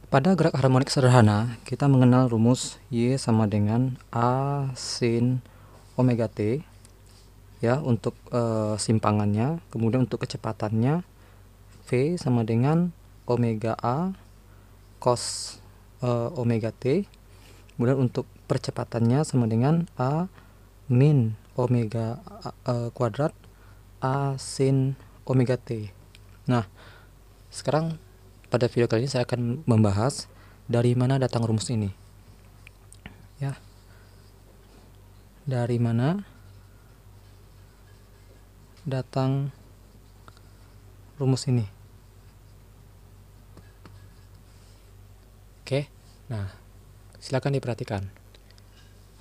Pada gerak harmonik sederhana, kita mengenal rumus Y sama dengan A sin omega T ya untuk simpangannya. Kemudian untuk kecepatannya V sama dengan omega A cos omega T. Kemudian untuk percepatannya sama dengan A min omega kuadrat A sin omega T. Nah, sekarang pada video kali ini saya akan membahas dari mana datang rumus ini. Ya. Dari mana datang rumus ini? Oke. Nah, silakan diperhatikan.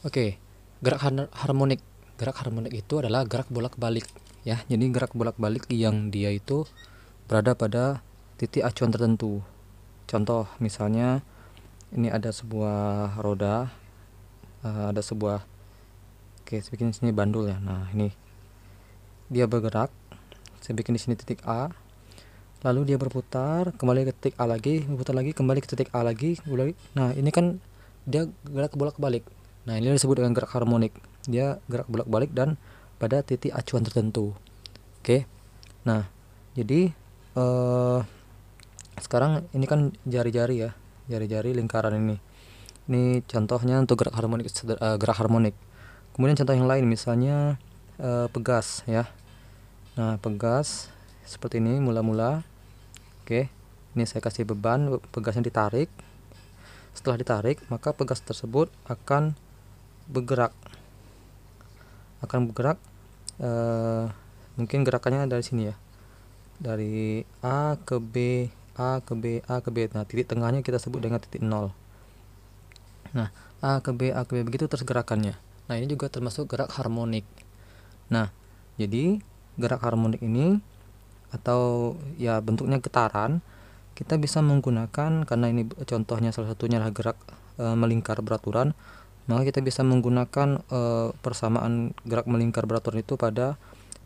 Oke, gerak harmonik. Gerak harmonik itu adalah gerak bolak-balik ya. Jadi gerak bolak-balik yang dia itu berada pada titik acuan tertentu. Contoh misalnya ini ada sebuah roda, ada sebuah, oke saya bikin di sini bandul ya. Nah ini dia bergerak, saya bikin di sini titik A, lalu dia berputar kembali ke titik A lagi, berputar lagi kembali ke titik A lagi. Nah ini kan dia gerak bolak-balik. Nah ini disebut dengan gerak harmonik. Dia gerak bolak-balik dan pada titik acuan tertentu. Oke. Nah jadi sekarang ini kan jari-jari ya, jari-jari lingkaran ini contohnya untuk gerak harmonik. Kemudian contoh yang lain misalnya pegas ya. Nah pegas seperti ini mula-mula. Oke, ini saya kasih beban, pegasnya ditarik. Setelah ditarik maka pegas tersebut akan bergerak, mungkin gerakannya dari sini ya, dari A ke B, A ke B, A ke B. Nah titik tengahnya kita sebut dengan titik 0. Nah A ke B, A ke B, begitu terus gerakannya. Nah ini juga termasuk gerak harmonik. Nah jadi gerak harmonik ini atau ya bentuknya getaran, kita bisa menggunakan, karena ini contohnya salah satunya adalah gerak melingkar beraturan, maka kita bisa menggunakan persamaan gerak melingkar beraturan itu pada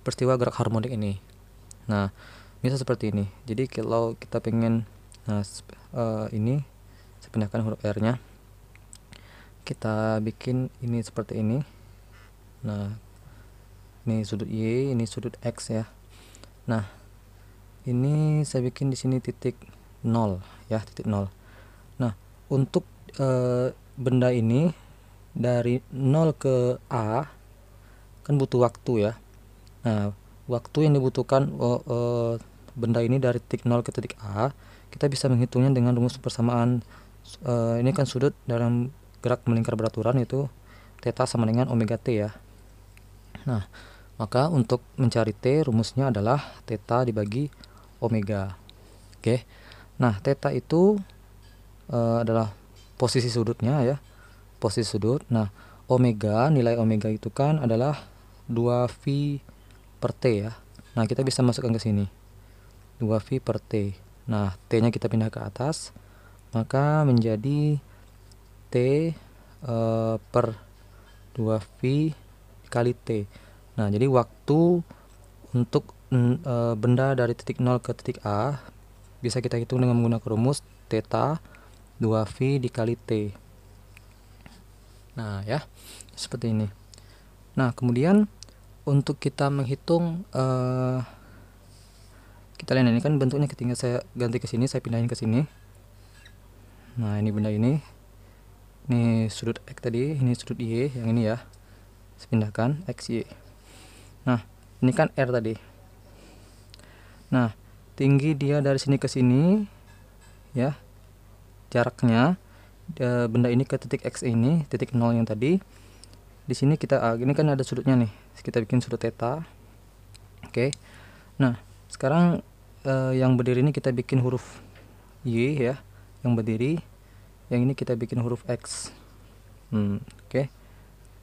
peristiwa gerak harmonik ini. Nah bisa seperti ini. Jadi kalau kita pengen, ini saya pindahkan huruf R nya, kita bikin ini seperti ini. Nah ini sudut Y, ini sudut X ya. Nah ini saya bikin di sini titik 0 ya, titik 0. Nah untuk benda ini dari 0 ke A kan butuh waktu ya. Nah waktu yang dibutuhkan benda ini dari titik 0 ke titik A, kita bisa menghitungnya dengan rumus persamaan. Ini kan sudut dalam gerak melingkar beraturan itu theta sama dengan omega T ya. Nah maka untuk mencari T rumusnya adalah theta dibagi omega. Oke. Nah theta itu adalah posisi sudutnya ya, posisi sudut. Nah omega, nilai omega itu kan adalah 2V per T ya. Nah kita bisa masukkan ke sini 2V per T. Nah T nya kita pindah ke atas, maka menjadi T per 2V kali T. Nah jadi waktu untuk benda dari titik 0 ke titik A bisa kita hitung dengan menggunakan rumus theta 2V dikali T. Nah ya seperti ini. Nah kemudian untuk kita menghitung, kita lihat ini kan bentuknya ketika saya ganti ke sini, saya pindahin ke sini. Nah ini benda ini sudut X tadi, ini sudut Y yang ini ya, saya pindahkan X Y. Nah ini kan R tadi. Nah tinggi dia dari sini ke sini ya, jaraknya benda ini ke titik X ini, titik 0 yang tadi. Di sini kita ini kan ada sudutnya nih, kita bikin sudut theta. Oke. Nah sekarang yang berdiri ini kita bikin huruf Y ya, yang berdiri. Yang ini kita bikin huruf X. Oke.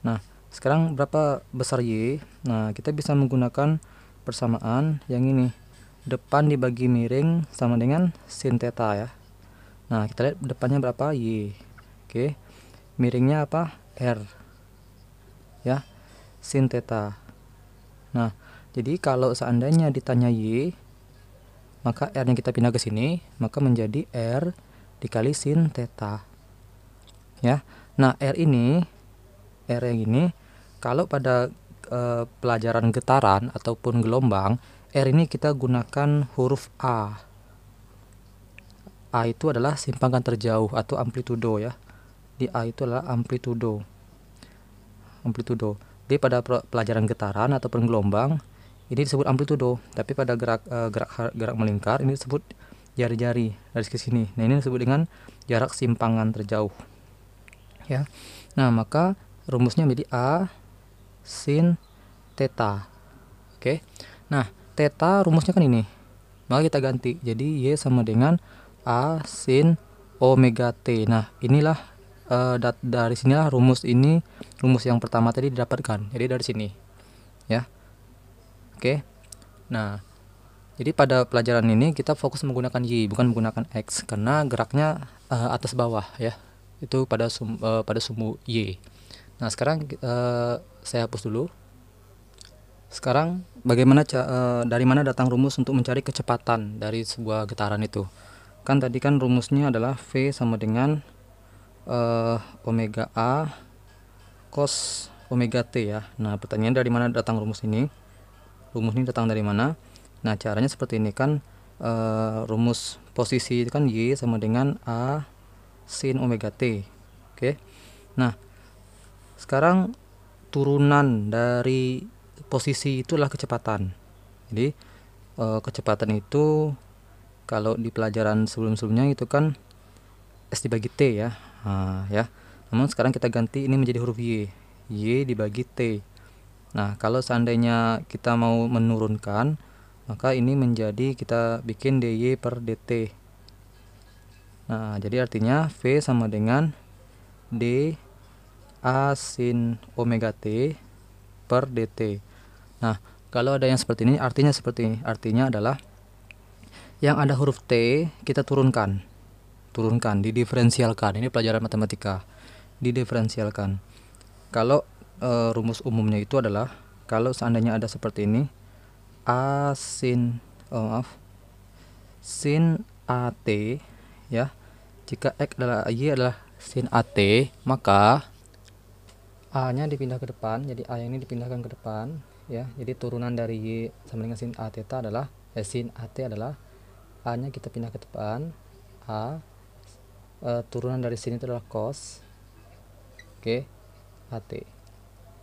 Nah sekarang berapa besar Y? Nah kita bisa menggunakan persamaan yang ini, depan dibagi miring sama dengan sin theta ya. Nah kita lihat depannya berapa, Y. Oke. Miringnya apa, R ya, sin theta. Nah jadi kalau seandainya ditanya Y, maka R nya kita pindah ke sini, maka menjadi R dikali sin theta. Ya. Nah, R yang ini kalau pada pelajaran getaran ataupun gelombang, R ini kita gunakan huruf A. A itu adalah simpangan terjauh atau amplitudo ya. Di A itu adalah amplitudo. Jadi pada pelajaran getaran ataupun gelombang ini disebut amplitudo, tapi pada gerak melingkar ini disebut jari-jari dari sini. Nah, ini disebut dengan jarak simpangan terjauh. Ya. Nah, maka rumusnya menjadi A sin theta. Oke. Nah, theta rumusnya kan ini. Maka kita ganti. Jadi Y sama dengan A sin omega T. Nah, inilah dari sinilah rumus yang pertama tadi didapatkan. Jadi dari sini. Ya. Oke. Nah, jadi pada pelajaran ini kita fokus menggunakan Y, bukan menggunakan X, karena geraknya atas bawah ya. Itu pada sumbu Y. Nah, sekarang saya hapus dulu. Sekarang bagaimana dari mana datang rumus untuk mencari kecepatan dari sebuah getaran itu? Kan tadi kan rumusnya adalah V sama dengan omega A cos omega T ya. Nah, pertanyaan dari mana datang rumus ini? Rumus ini datang dari mana? Nah, caranya seperti ini kan, rumus posisi itu kan Y sama dengan A sin omega T. Oke. Nah, sekarang turunan dari posisi itu adalah kecepatan. Jadi kecepatan itu kalau di pelajaran sebelum-sebelumnya itu kan S dibagi T ya. Ya. Namun sekarang kita ganti ini menjadi huruf Y. Y dibagi T. Nah, kalau seandainya kita mau menurunkan, maka ini menjadi kita bikin dy per dt. Nah, jadi artinya V sama dengan d A sin omega T per dt. Nah, kalau ada yang seperti ini, artinya seperti ini. Artinya adalah yang ada huruf T kita turunkan, didiferensialkan. Ini pelajaran matematika. Didiferensialkan. Kalau rumus umumnya itu adalah kalau seandainya ada seperti ini, A sin sin AT ya. Jika X adalah Y adalah sin AT, maka A-nya dipindah ke depan, jadi A yang ini dipindahkan ke depan ya. Jadi turunan dari Y sama dengan sin A theta adalah sin AT adalah A-nya kita pindah ke depan. Turunan dari sini itu adalah cos AT.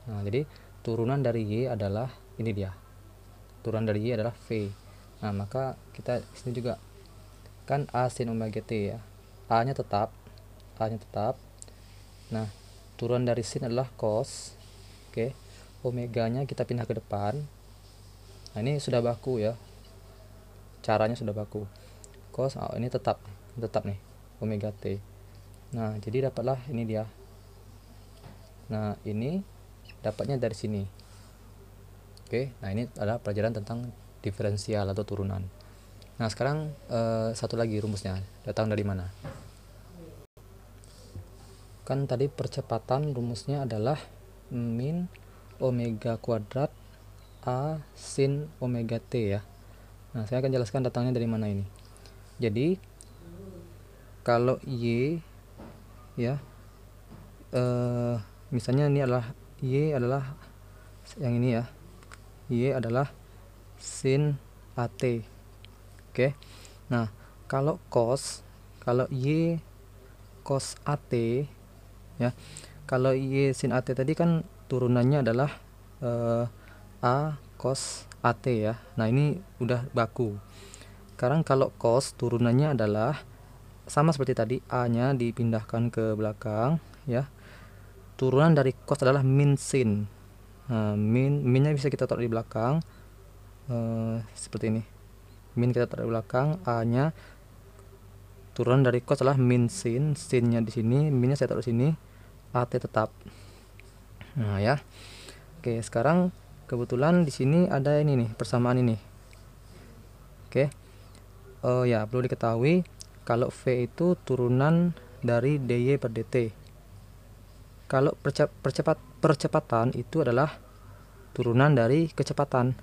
Nah, jadi turunan dari Y adalah ini dia. Turunan dari Y adalah V. Nah, maka kita sini juga kan A sin omega T ya. A-nya tetap. Nah, turunan dari sin adalah cos. Omega-nya kita pindah ke depan. Nah, ini sudah baku ya. Caranya sudah baku. Cos ini tetap nih omega T. Nah, jadi dapatlah ini dia. Nah, ini dapatnya dari sini. Nah ini adalah pelajaran tentang diferensial atau turunan. Nah, sekarang satu lagi rumusnya datang dari mana? Kan tadi percepatan rumusnya adalah min omega kuadrat A sin omega T ya. Nah, saya akan jelaskan datangnya dari mana ini. Jadi kalau Y ya, misalnya ini adalah Y adalah yang ini ya. Y adalah sin AT. Nah, kalau Y cos AT ya. Kalau Y sin AT tadi kan turunannya adalah A cos AT ya. Nah, ini udah baku. Sekarang kalau cos turunannya adalah sama seperti tadi, A-nya dipindahkan ke belakang ya. Turunan dari cos adalah min sin. Nah, minnya bisa kita taruh di belakang seperti ini. Min kita taruh di belakang, A-nya turunan dari cos adalah min sin, sinnya di sini, minnya saya taruh di sini, AT tetap. Nah ya. Oke, sekarang kebetulan di sini ada ini nih, persamaan ini. Oh ya, perlu diketahui kalau V itu turunan dari dy per dt. Kalau percepatan itu adalah turunan dari kecepatan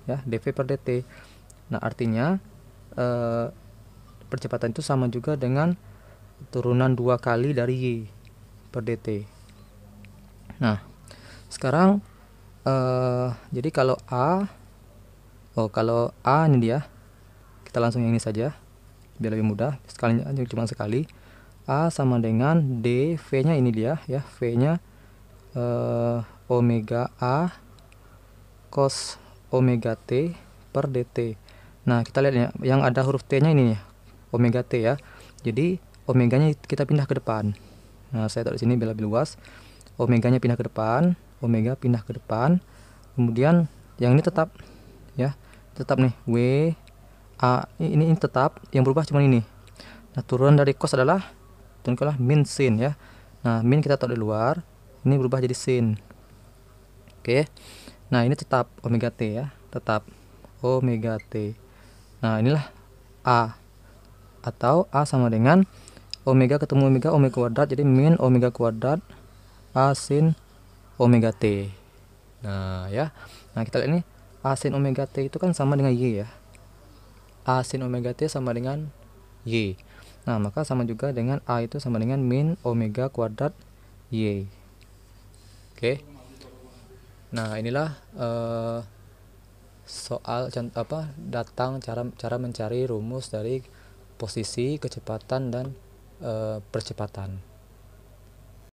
ya, dv per dt. Nah, artinya percepatan itu sama juga dengan turunan 2 kali dari Y per dt. Nah, sekarang jadi kalau A ini dia, kita langsung yang ini saja biar lebih mudah, sekalinya cuma sekali. A sama dengan D, V-nya ini dia ya, V-nya omega A cos omega T per dt. Nah, kita lihat ya, yang ada huruf T-nya ini ya, omega T ya. Jadi omeganya kita pindah ke depan. Nah, saya taruh di sini biar lebih luas. Omeganya pindah ke depan, omega pindah ke depan. Kemudian yang ini tetap ya, tetap nih W A ini tetap, yang berubah cuma ini. Nah, turunan dari cos adalah min sin ya. Nah, min kita taruh di luar, ini berubah jadi sin. Oke. Nah, ini tetap omega T ya, tetap omega T. Nah, inilah A, atau A sama dengan omega ketemu omega kuadrat, jadi min omega kuadrat A sin omega T. Nah ya, nah kita lihat ini A sin omega T itu kan sama dengan Y ya, A sin omega T sama dengan Y. Nah, maka sama juga dengan A itu sama dengan min omega kuadrat Y. Oke. Nah, inilah soal datang cara mencari rumus dari posisi, kecepatan, dan percepatan.